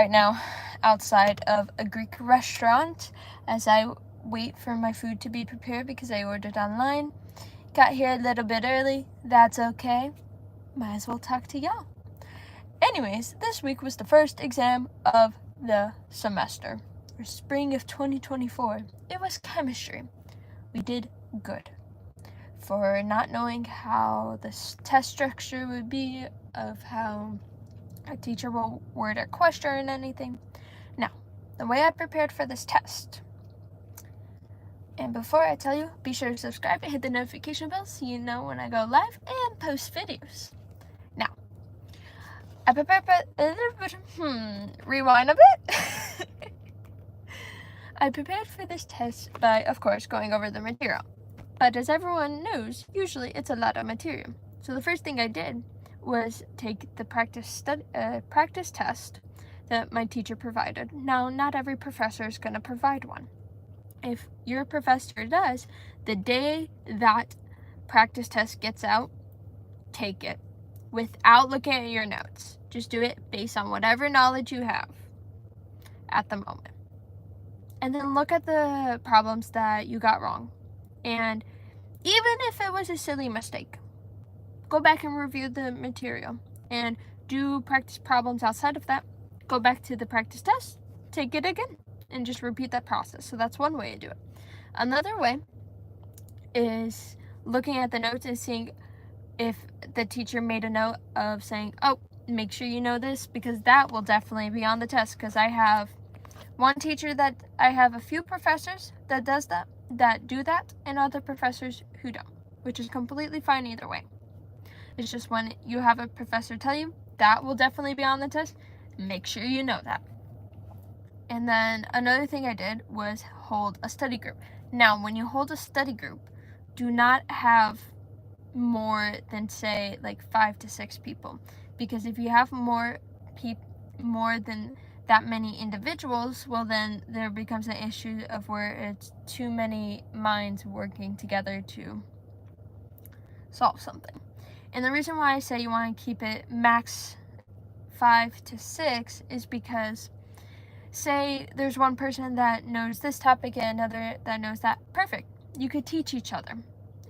right now outside of a Greek restaurant as I wait for my food to be prepared because I ordered online. Got here a little bit early. That's okay. Might as well talk to y'all. Anyways, this week was the first exam of the semester, for spring of 2024. It was chemistry. We did good. For not knowing how this test structure would be, of how a teacher will word a question or anything. Now, the way I prepared for this test. And before I tell you, be sure to subscribe and hit the notification bell so you know when I go live and post videos. Now, I prepared rewind a bit. I prepared for this test by, of course, going over the material. But as everyone knows, usually it's a lot of material. So the first thing I did was take the practice test that my teacher provided. Now, not every professor is going to provide one. If your professor does, the day that practice test gets out, take it without looking at your notes. Just do it based on whatever knowledge you have at the moment. And then look at the problems that you got wrong. And even if it was a silly mistake, go back and review the material and do practice problems outside of that. Go back to the practice test, take it again, and just repeat that process. So that's one way to do it. Another way is looking at the notes and seeing if the teacher made a note of saying, oh, make sure you know this, because that will definitely be on the test. Because I have one teacher I have a few professors that do that, and other professors who don't, which is completely fine either way. It's just when you have a professor tell you that will definitely be on the test, make sure you know that. And then another thing I did was hold a study group. Now, when you hold a study group, do not have more than, say, like 5 to 6 people. Because if you have more than that many individuals, well, then there becomes an issue of where it's too many minds working together to solve something. And the reason why I say you want to keep it max 5 to 6 is because, say there's one person that knows this topic and another that knows that, perfect. You could teach each other.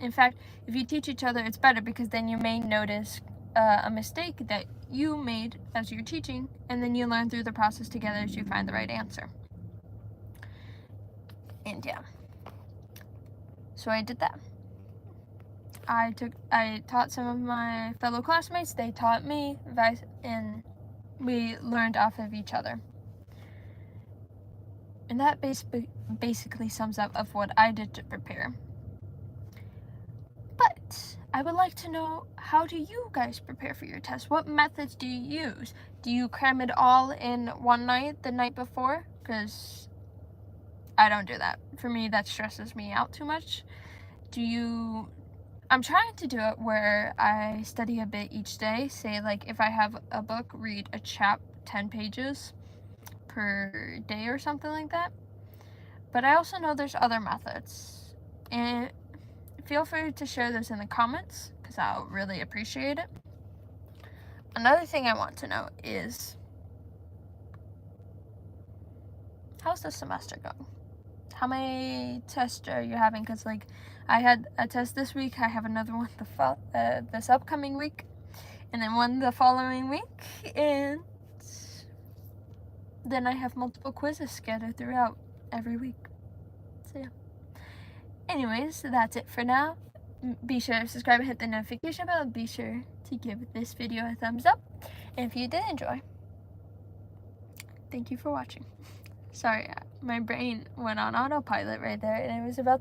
In fact, if you teach each other, it's better, because then you may notice a mistake that you made as you're teaching, and then you learn through the process together as you find the right answer. And yeah, so I did that. I taught some of my fellow classmates, they taught me, and we learned off of each other. And that basically sums up of what I did to prepare. But I would like to know, how do you guys prepare for your test? What methods do you use? Do you cram it all in one night, the night before? Because I don't do that. For me, that stresses me out too much. I'm trying to do it where I study a bit each day. Say, like, if I have a book, read 10 pages per day or something like that. But I also know there's other methods. And feel free to share those in the comments, because I'll really appreciate it. Another thing I want to know is, how's the semester going? How many tests are you having? Because, like, I had a test this week, I have another one this upcoming week, and then one the following week, and then I have multiple quizzes scattered throughout every week. So yeah. Anyways, that's it for now. Be sure to subscribe and hit the notification bell. Be sure to give this video a thumbs up. And if you did enjoy, thank you for watching. Sorry, my brain went on autopilot right there, and it was about to